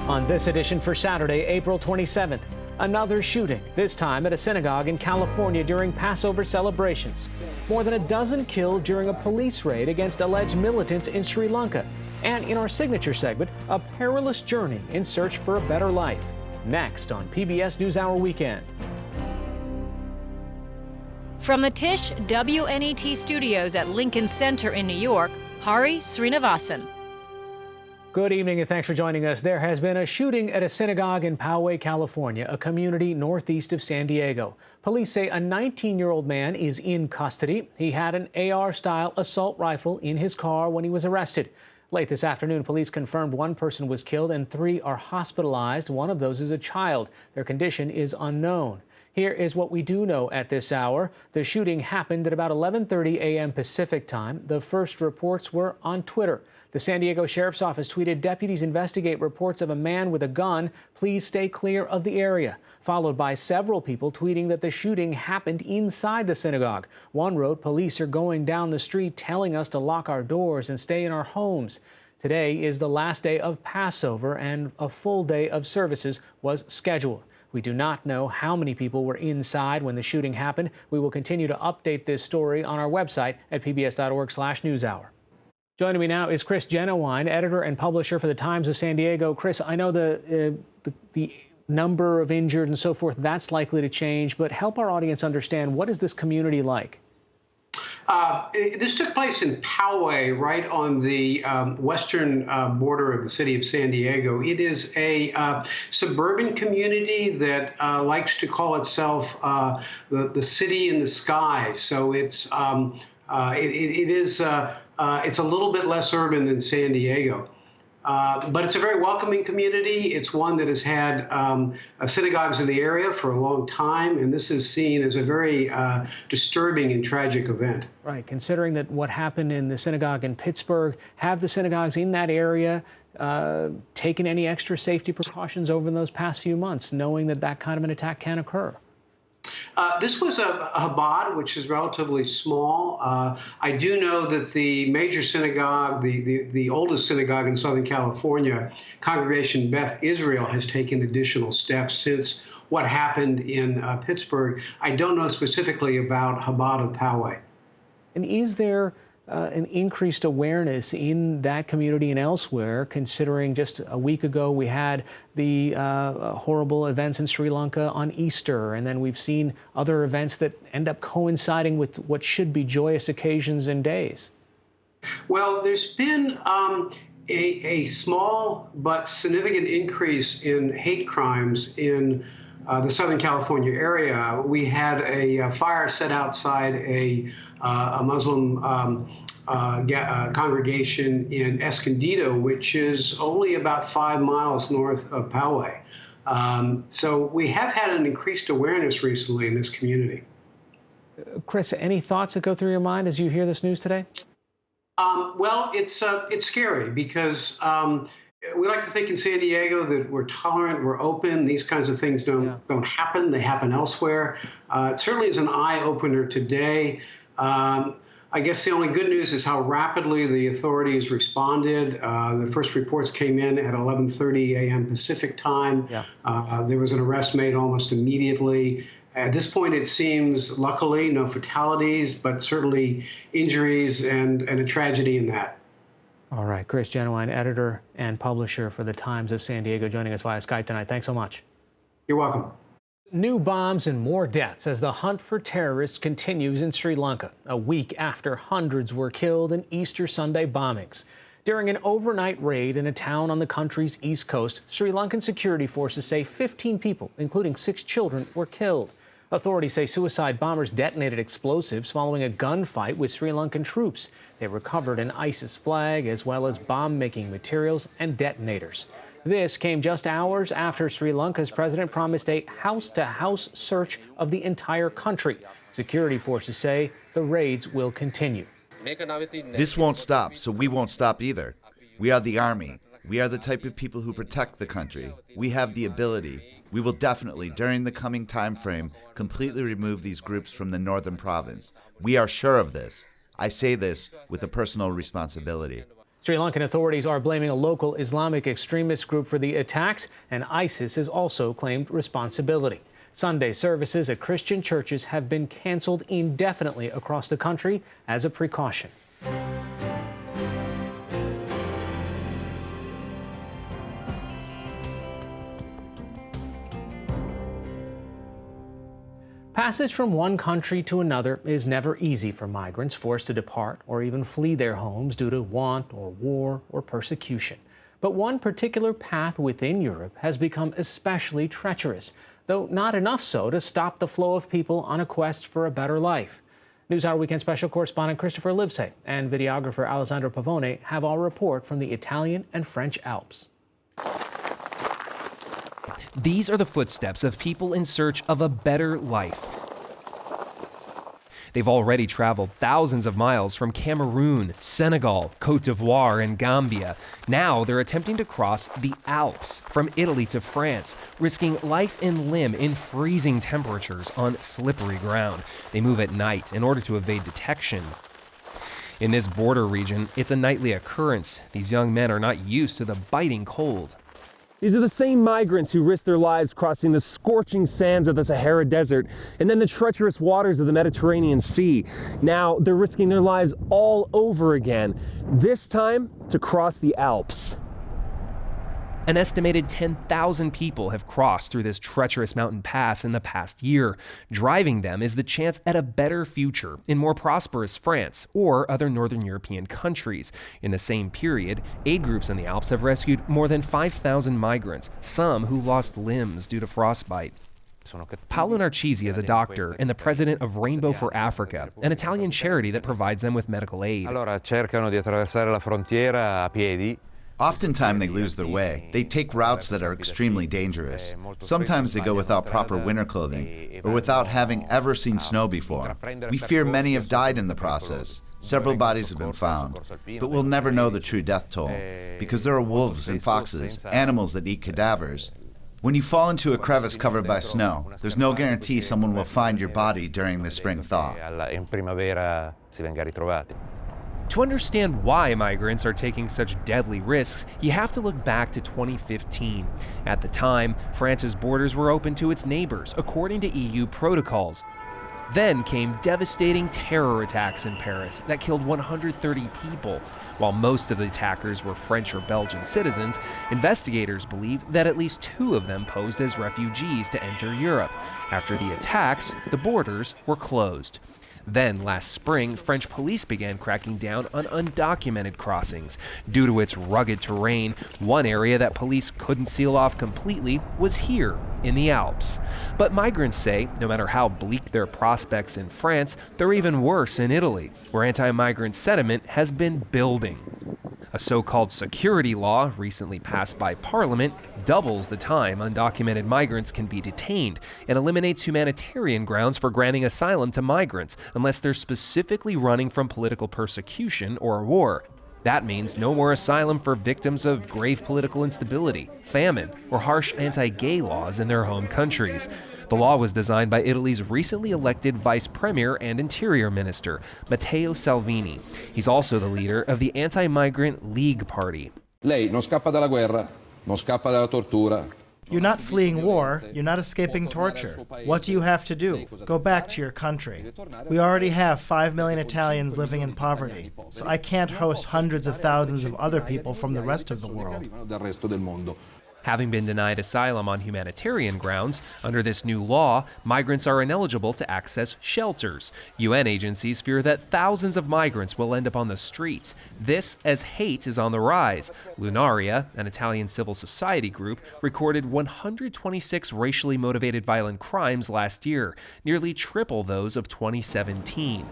On this edition for Saturday, April 27th, another shooting, this time at a synagogue in California during Passover celebrations. More than a dozen killed during a police raid against alleged militants in Sri Lanka. And in our signature segment, a perilous journey in search for a better life. Next on PBS NewsHour Weekend. From the Tisch WNET studios at Lincoln Center in New York, Hari Srinivasan. Good evening and thanks for joining us. There has been a shooting at a synagogue in Poway, California, a community northeast of San Diego. Police say a 19-year-old man is in custody. He had an AR-style assault rifle in his car when he was arrested. Late this afternoon, police confirmed one person was killed and 3 are hospitalized. One of those is a child. Their condition is unknown. Here is what we do know at this hour. The shooting happened at about 11:30 a.m. Pacific time. The first reports were on Twitter. The San Diego Sheriff's Office tweeted, "Deputies investigate reports of a man with a gun. Please stay clear of the area," followed by several people tweeting that the shooting happened inside the synagogue. One wrote, "Police are going down the street telling us to lock our doors and stay in our homes." Today is the last day of Passover and a full day of services was scheduled. We do not know how many people were inside when the shooting happened. We will continue to update this story on our website at pbs.org/newshour. Joining me now is Chris Genuine, editor and publisher for the Times of San Diego. Chris, I know the number of injured and so forth, that's likely to change, but help our audience understand, what is this community like? This took place in Poway, right on the western border of the city of San Diego. It is a suburban community that likes to call itself the city in the sky. So it's it's a little bit less urban than San Diego. But it's a very welcoming community. It's one that has had synagogues in the area for a long time, and this is seen as a very disturbing and tragic event. Right, considering that what happened in the synagogue in Pittsburgh, have the synagogues in that area taken any extra safety precautions over those past few months, knowing that that kind of an attack can occur? This was a Chabad, which is relatively small. I do know that the major synagogue, the oldest synagogue in Southern California, Congregation Beth Israel, has taken additional steps since what happened in Pittsburgh. I don't know specifically about Chabad of Poway. And is there an increased awareness in that community and elsewhere, considering just a week ago we had the horrible events in Sri Lanka on Easter, and then we've seen other events that end up coinciding with what should be joyous occasions and days? Well, there's been a small but significant increase in hate crimes in the Southern California area. We had a fire set outside a Muslim congregation in Escondido, which is only about 5 miles north of Poway. So we have had an increased awareness recently in this community. Chris, any thoughts that go through your mind as you hear this news today? Well, it's scary because we like to think in San Diego that we're tolerant, we're open. These kinds of things don't happen. They happen elsewhere. It certainly is an eye-opener today. I guess the only good news is how rapidly the authorities responded. The first reports came in at 11:30 a.m. Pacific time. Yeah. There was an arrest made almost immediately. At this point, it seems, luckily, no fatalities, but certainly injuries and a tragedy in that. All right, Chris Genuine, editor and publisher for the Times of San Diego, joining us via Skype tonight. Thanks so much. You're welcome. New bombs and more deaths as the hunt for terrorists continues in Sri Lanka, a week after hundreds were killed in Easter Sunday bombings. During an overnight raid in a town on the country's east coast, Sri Lankan security forces say 15 people, including 6 children, were killed. Authorities say suicide bombers detonated explosives following a gunfight with Sri Lankan troops. They recovered an ISIS flag as well as bomb-making materials and detonators. This came just hours after Sri Lanka's president promised a house-to-house search of the entire country. Security forces say the raids will continue. This won't stop, so we won't stop either. We are the army. We are the type of people who protect the country. We have the ability. We will definitely, during the coming time frame, completely remove these groups from the northern province. We are sure of this. I say this with a personal responsibility. Sri Lankan authorities are blaming a local Islamic extremist group for the attacks, and ISIS has also claimed responsibility. Sunday services at Christian churches have been canceled indefinitely across the country as a precaution. Passage from one country to another is never easy for migrants forced to depart or even flee their homes due to want or war or persecution. But one particular path within Europe has become especially treacherous, though not enough so to stop the flow of people on a quest for a better life. NewsHour Weekend Special Correspondent Christopher Livesay and videographer Alessandro Pavone have our report from the Italian and French Alps. These are the footsteps of people in search of a better life. They've already traveled thousands of miles from Cameroon, Senegal, Côte d'Ivoire, and Gambia. Now they're attempting to cross the Alps from Italy to France, risking life and limb in freezing temperatures on slippery ground. They move at night in order to evade detection. In this border region, it's a nightly occurrence. These young men are not used to the biting cold. These are the same migrants who risked their lives crossing the scorching sands of the Sahara Desert and then the treacherous waters of the Mediterranean Sea. Now they're risking their lives all over again, this time to cross the Alps. An estimated 10,000 people have crossed through this treacherous mountain pass in the past year. Driving them is the chance at a better future in more prosperous France or other Northern European countries. In the same period, aid groups in the Alps have rescued more than 5,000 migrants, some who lost limbs due to frostbite. Paolo Narcisi is a doctor and the president of Rainbow for Africa, an Italian charity that provides them with medical aid. Cercano di attraversare la frontiera a piedi. Oftentimes they lose their way. They take routes that are extremely dangerous. Sometimes they go without proper winter clothing or without having ever seen snow before. We fear many have died in the process. Several bodies have been found, but we'll never know the true death toll because there are wolves and foxes, animals that eat cadavers. When you fall into a crevice covered by snow, there's no guarantee someone will find your body during the spring thaw. In primavera si venga ritrovati. To understand why migrants are taking such deadly risks, you have to look back to 2015. At the time, France's borders were open to its neighbors, according to EU protocols. Then came devastating terror attacks in Paris that killed 130 people. While most of the attackers were French or Belgian citizens, investigators believe that at least 2 of them posed as refugees to enter Europe. After the attacks, the borders were closed. Then, last spring, French police began cracking down on undocumented crossings. Due to its rugged terrain, one area that police couldn't seal off completely was here, in the Alps. But migrants say, no matter how bleak their prospects in France, they're even worse in Italy, where anti-migrant sentiment has been building. A so-called security law, recently passed by Parliament, doubles the time undocumented migrants can be detained and eliminates humanitarian grounds for granting asylum to migrants unless they're specifically running from political persecution or war. That means no more asylum for victims of grave political instability, famine, or harsh anti-gay laws in their home countries. The law was designed by Italy's recently elected Vice Premier and Interior Minister, Matteo Salvini. He's also the leader of the Anti-Migrant League Party. Lei non scappa dalla guerra, non scappa dalla tortura. You're not fleeing war, you're not escaping torture. What do you have to do? Go back to your country. We already have 5 million Italians living in poverty, so I can't host hundreds of thousands of other people from the rest of the world. Having been denied asylum on humanitarian grounds, under this new law, migrants are ineligible to access shelters. UN agencies fear that thousands of migrants will end up on the streets. This as hate is on the rise. Lunaria, an Italian civil society group, recorded 126 racially motivated violent crimes last year, nearly triple those of 2017.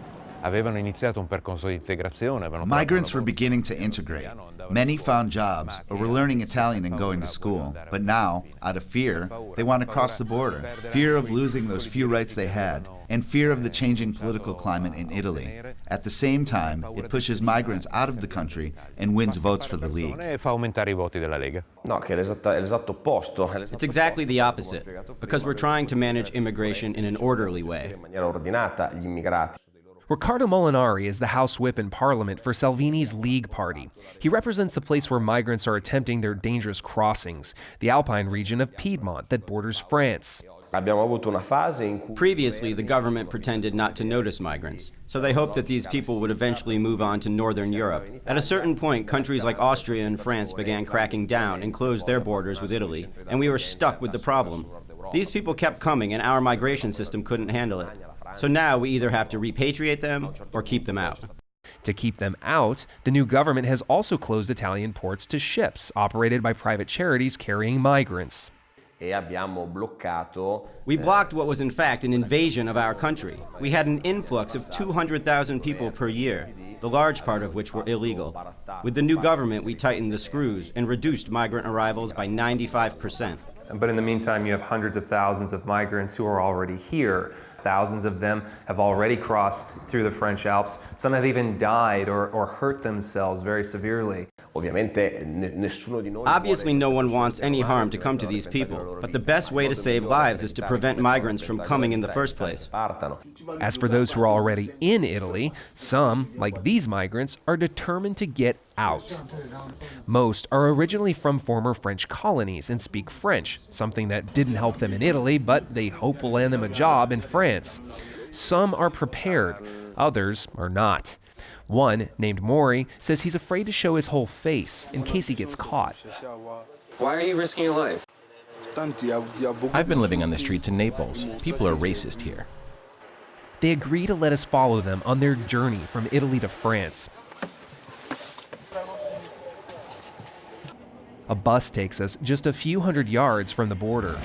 Migrants were beginning to integrate. Many found jobs or were learning Italian and going to school. But now, out of fear, they want to cross the border. Fear of losing those few rights they had, and fear of the changing political climate in Italy. At the same time, it pushes migrants out of the country and wins votes for the League. It's exactly the opposite, because we're trying to manage immigration in an orderly way. Riccardo Molinari is the House Whip in Parliament for Salvini's League Party. He represents the place where migrants are attempting their dangerous crossings, the Alpine region of Piedmont that borders France. Previously, the government pretended not to notice migrants, so they hoped that these people would eventually move on to Northern Europe. At a certain point, countries like Austria and France began cracking down and closed their borders with Italy, and we were stuck with the problem. These people kept coming, and our migration system couldn't handle it. So now we either have to repatriate them or keep them out. To keep them out, the new government has also closed Italian ports to ships operated by private charities carrying migrants. We blocked what was in fact an invasion of our country. We had an influx of 200,000 people per year, the large part of which were illegal. With the new government, we tightened the screws and reduced migrant arrivals by 95%. But in the meantime, you have hundreds of thousands of migrants who are already here. Thousands of them have already crossed through the French Alps. Some have even died or hurt themselves very severely. Obviously, no one wants any harm to come to these people, but the best way to save lives is to prevent migrants from coming in the first place. As for those who are already in Italy, some, like these migrants, are determined to get out. Most are originally from former French colonies and speak French, something that didn't help them in Italy, but they hope will land them a job in France. Some are prepared, others are not. One, named Mori, says he's afraid to show his whole face in case he gets caught. Why are you risking your life? I've been living on the streets in Naples. People are racist here. They agree to let us follow them on their journey from Italy to France. A bus takes us just a few hundred yards from the border.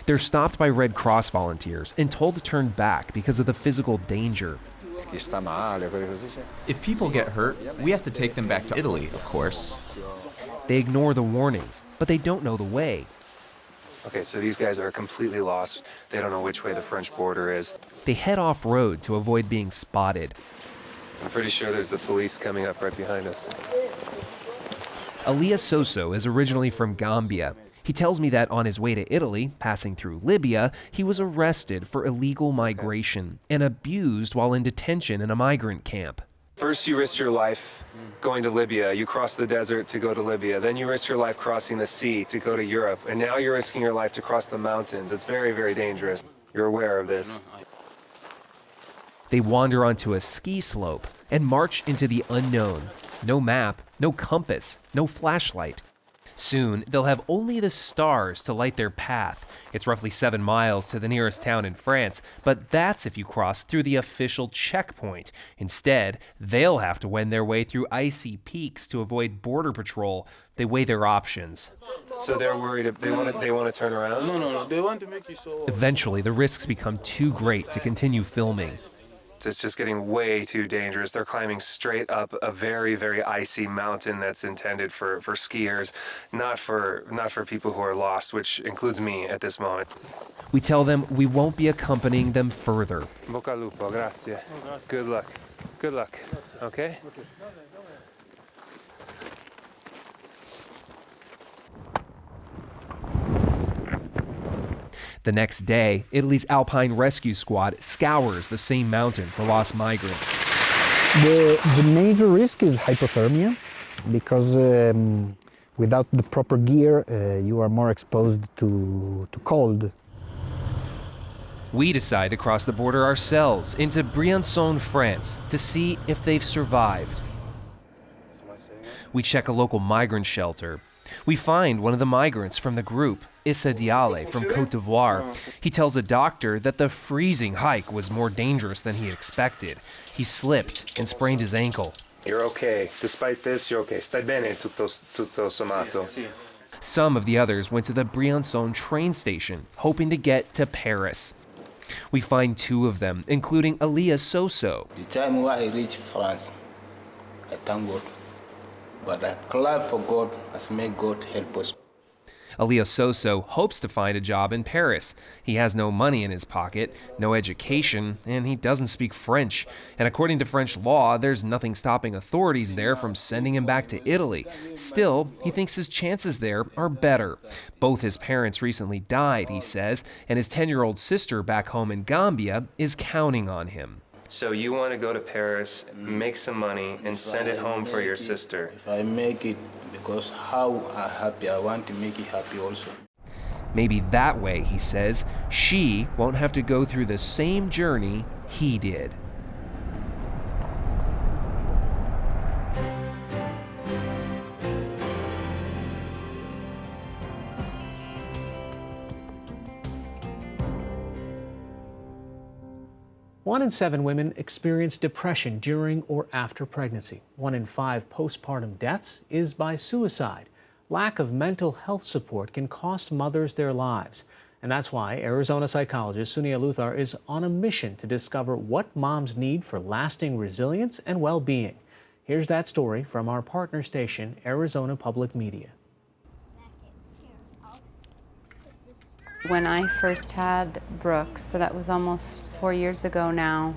They're stopped by Red Cross volunteers and told to turn back because of the physical danger. If people get hurt, we have to take them back to Italy, of course. They ignore the warnings, but they don't know the way. Okay, so these guys are completely lost. They don't know which way the French border is. They head off-road to avoid being spotted. I'm pretty sure there's the police coming up right behind us. Elias Soso is originally from Gambia. He tells me that on his way to Italy, passing through Libya, he was arrested for illegal migration and abused while in detention in a migrant camp. First, you risked your life going to Libya. You crossed the desert to go to Libya. Then you risked your life crossing the sea to go to Europe. And now you're risking your life to cross the mountains. It's very, very dangerous. You're aware of this. They wander onto a ski slope and march into the unknown. No map, no compass, no flashlight. Soon, they'll have only the stars to light their path. It's roughly 7 miles to the nearest town in France, but that's if you cross through the official checkpoint. Instead, they'll have to wend their way through icy peaks to avoid border patrol. They weigh their options. So they're worried they want to turn around? No. They want to make you so... Eventually, the risks become too great to continue filming. It's just getting way too dangerous. They're climbing straight up a very, very icy mountain that's intended for skiers, not for people who are lost, which includes me at this moment. We tell them we won't be accompanying them further. Bocca al lupo, grazie. Good luck. Good luck. Okay? The next day, Italy's Alpine Rescue Squad scours the same mountain for lost migrants. The major risk is hypothermia, because without the proper gear, you are more exposed to cold. We decide to cross the border ourselves into Briançon, France, to see if they've survived. We check a local migrant shelter. We find one of the migrants from the group, Issa Diale from Côte d'Ivoire. He tells a doctor that the freezing hike was more dangerous than he expected. He slipped and sprained his ankle. You're okay. Despite this, you're okay. Stai bene tutto sommato. Some of the others went to the Briançon train station, hoping to get to Paris. We find 2 of them, including Elias Soso. The time when I reached France, I thank God. But I clap for God as may God help us. Elia Soso hopes to find a job in Paris. He has no money in his pocket, no education, and he doesn't speak French. And according to French law, there's nothing stopping authorities there from sending him back to Italy. Still, he thinks his chances there are better. Both his parents recently died, he says, and his 10-year-old sister back home in Gambia is counting on him. So you want to go to Paris, make some money, and send it home for your sister. If I make it, because how happy I want to make it happy also. Maybe that way, he says, she won't have to go through the same journey he did. One in 7 women experience depression during or after pregnancy. 1 in 5 postpartum deaths is by suicide. Lack of mental health support can cost mothers their lives. And that's why Arizona psychologist Sunia Luthar is on a mission to discover what moms need for lasting resilience and well-being. Here's that story from our partner station, Arizona Public Media. When I first had Brooks, so that was almost 4 years ago now,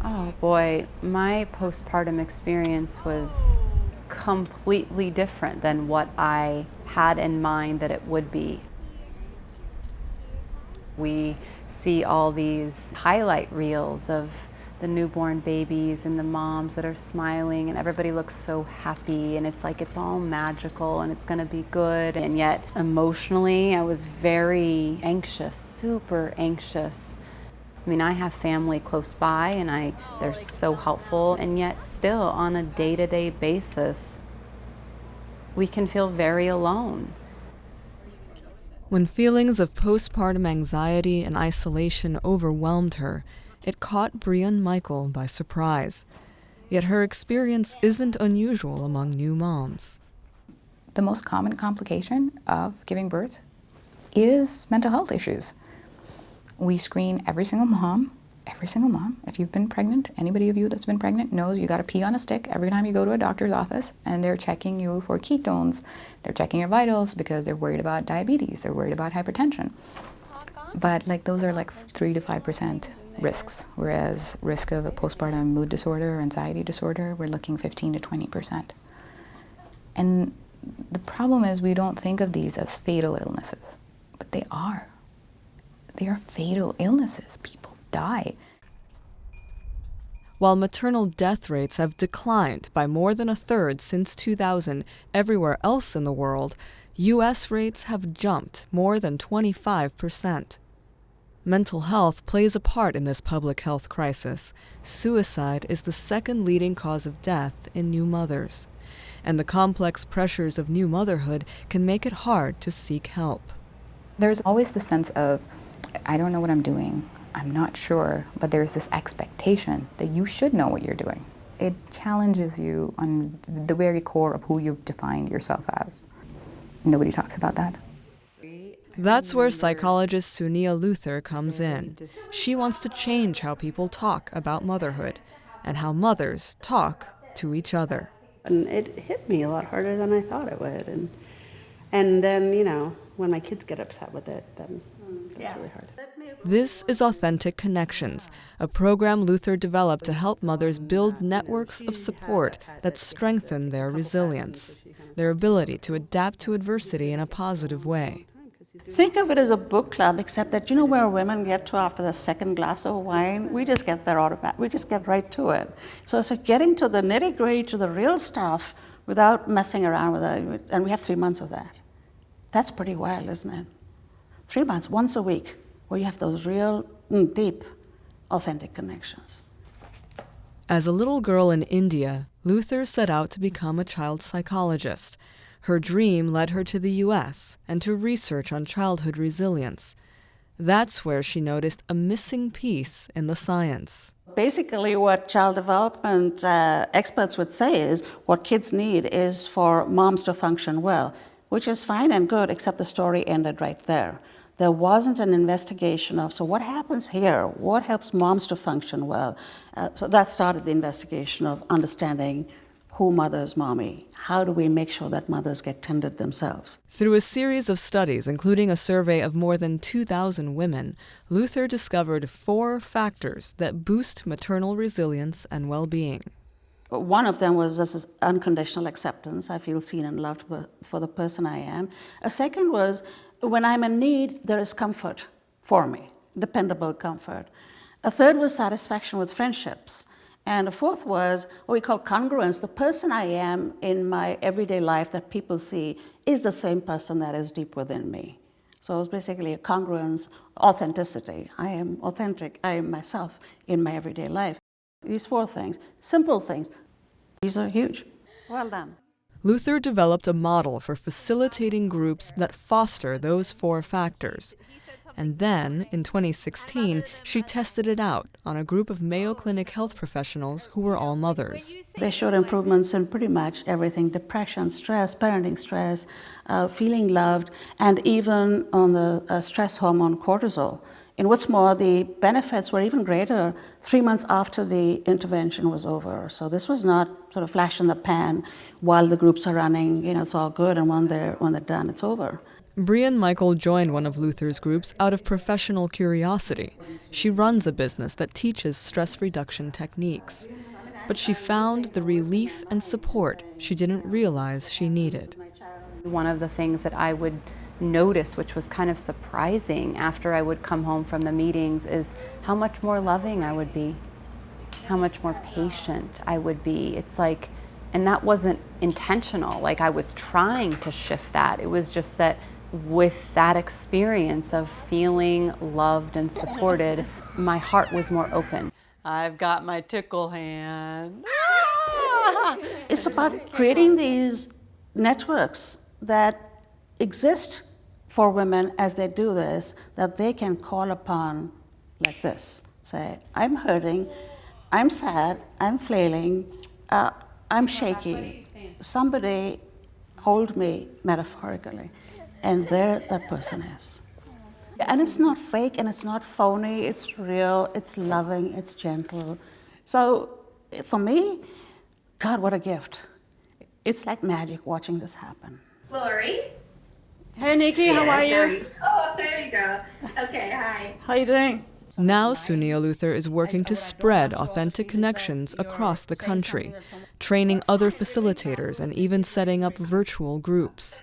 oh boy, my postpartum experience was completely different than what I had in mind that it would be. We see all these highlight reels of the newborn babies and the moms that are smiling and everybody looks so happy and it's like it's all magical and it's gonna be good. And yet emotionally I was very anxious, super anxious. I mean, I have family close by and they're so helpful, and yet still on a day-to-day basis we can feel very alone. When feelings of postpartum anxiety and isolation overwhelmed her, it caught Brian Michael by surprise. Yet her experience isn't unusual among new moms. The most common complication of giving birth is mental health issues. We screen every single mom. If you've been pregnant, anybody of you that's been pregnant knows you got to pee on a stick every time you go to a doctor's office, and they're checking you for ketones. They're checking your vitals because they're worried about diabetes. They're worried about hypertension. But those are 3 to 5% risks, whereas risk of a postpartum mood disorder or anxiety disorder, we're looking 15 to 20%. And the problem is we don't think of these as fatal illnesses, but they are. They are fatal illnesses. People die. While maternal death rates have declined by more than 1/3 since 2000 everywhere else in the world, U.S. rates have jumped more than 25%. Mental health plays a part in this public health crisis. Suicide is the second leading cause of death in new mothers. And the complex pressures of new motherhood can make it hard to seek help. There's always the sense of, I don't know what I'm doing, I'm not sure, but there's this expectation that you should know what you're doing. It challenges you on the very core of who you've defined yourself as. Nobody talks about that. That's where psychologist Sunia Luthar comes in. She wants to change how people talk about motherhood and how mothers talk to each other. And it hit me a lot harder than I thought it would. And then, when my kids get upset with it, then it's really hard. This is Authentic Connections, a program Luthar developed to help mothers build networks of support that strengthen their resilience, their ability to adapt to adversity in a positive way. Think of it as a book club, except that where women get to after the second glass of wine? We just get there automatic. We just get right to it. So getting to the nitty-gritty, to the real stuff, without messing around with it, and we have 3 months of that. That's pretty wild, isn't it? 3 months, once a week, where you have those real, deep, authentic connections. As a little girl in India, Luthar set out to become a child psychologist. Her dream led her to the U.S. and to research on childhood resilience. That's where she noticed a missing piece in the science. Basically, what child development experts would say is what kids need is for moms to function well, which is fine and good, except the story ended right there. There wasn't an investigation of, so what happens here? What helps moms to function well? So that started the investigation of understanding who mothers mommy? How do we make sure that mothers get tended themselves? Through a series of studies, including a survey of more than 2,000 women, Luther discovered 4 factors that boost maternal resilience and well-being. One of them was this is unconditional acceptance. I feel seen and loved for the person I am. A second was when I'm in need, there is comfort for me, dependable comfort. A third was satisfaction with friendships. And a fourth was what we call congruence. The person I am in my everyday life that people see is the same person that is deep within me. So it was basically a congruence, authenticity. I am authentic. I am myself in my everyday life. These 4 things, simple things, these are huge. Well done. Luther developed a model for facilitating groups that foster those 4 factors. And then, in 2016, she tested it out on a group of Mayo Clinic health professionals who were all mothers. They showed improvements in pretty much everything: depression, stress, parenting stress, feeling loved, and even on the stress hormone cortisol. And what's more, the benefits were even greater 3 months after the intervention was over. So this was not sort of flash in the pan while the groups are running, it's all good, and when they're done, it's over. Brian Michael joined one of Luther's groups out of professional curiosity. She runs a business that teaches stress reduction techniques. But she found the relief and support she didn't realize she needed. One of the things that I would notice, which was kind of surprising after I would come home from the meetings, is how much more loving I would be, how much more patient I would be. It's like, and that wasn't intentional, like I was trying to shift that. It was just that with that experience of feeling loved and supported, my heart was more open. I've got my tickle hand. It's about creating these networks that exist for women as they do this, that they can call upon like this. Say, I'm hurting, I'm sad, I'm flailing, I'm shaky. Somebody hold me metaphorically. And there that person is. And it's not fake and it's not phony, it's real, it's loving, it's gentle. So for me, God, what a gift. It's like magic watching this happen. Lori? Hey, Nikki, how are you? Oh, there you go. Okay, hi. How you doing? Now Sunia Luther is working to spread authentic connections across the country, training other facilitators and even setting up virtual groups.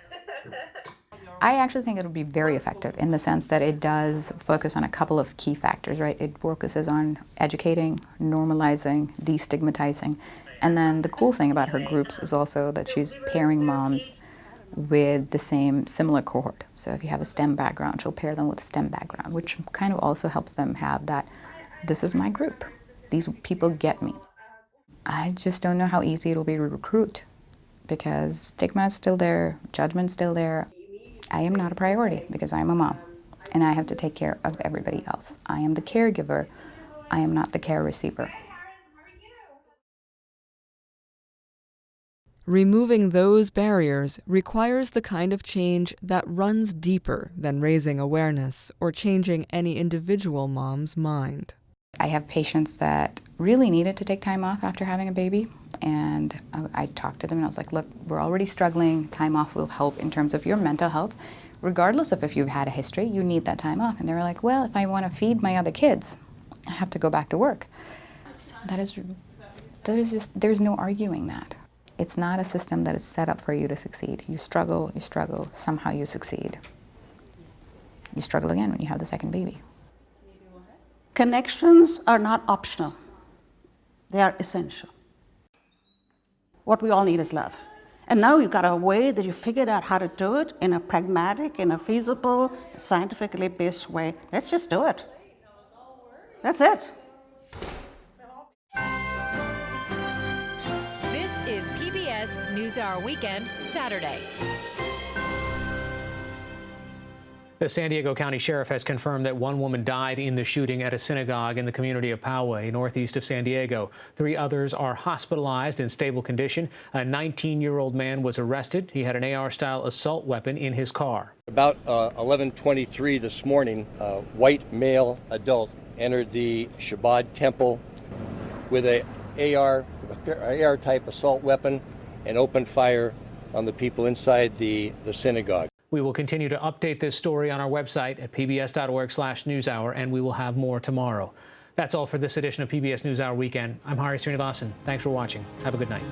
I actually think it'll be very effective in the sense that it does focus on a couple of key factors, right? It focuses on educating, normalizing, destigmatizing. And then the cool thing about her groups is also that she's pairing moms with the similar cohort. So if you have a STEM background, she'll pair them with a STEM background, which kind of also helps them have that, this is my group. These people get me. I just don't know how easy it'll be to recruit because stigma is still there, judgment's still there. I am not a priority because I'm a mom and I have to take care of everybody else. I am the caregiver. I am not the care receiver. Removing those barriers requires the kind of change that runs deeper than raising awareness or changing any individual mom's mind. I have patients that really needed to take time off after having a baby, and I talked to them and I was like, look, we're already struggling. Time off will help in terms of your mental health. Regardless of if you've had a history, you need that time off. And they were like, well, if I want to feed my other kids, I have to go back to work. That is just, there's no arguing that. It's not a system that is set up for you to succeed. You struggle, somehow you succeed. You struggle again when you have the second baby. Connections are not optional. They are essential. What we all need is love. And now you've got a way that you figured out how to do it in a pragmatic, in a feasible, scientifically based way. Let's just do it. That's it. This is PBS NewsHour Weekend, Saturday. The San Diego County Sheriff has confirmed that one woman died in the shooting at a synagogue in the community of Poway, northeast of San Diego. 3 others are hospitalized in stable condition. A 19-year-old man was arrested. He had an AR-style assault weapon in his car. About 11:23 this morning, a white male adult entered the Chabad temple with an AR AR-type assault weapon and opened fire on the people inside the synagogue. We will continue to update this story on our website at pbs.org/newshour, and we will have more tomorrow. That's all for this edition of PBS NewsHour Weekend. I'm Hari Srinivasan. Thanks for watching. Have a good night.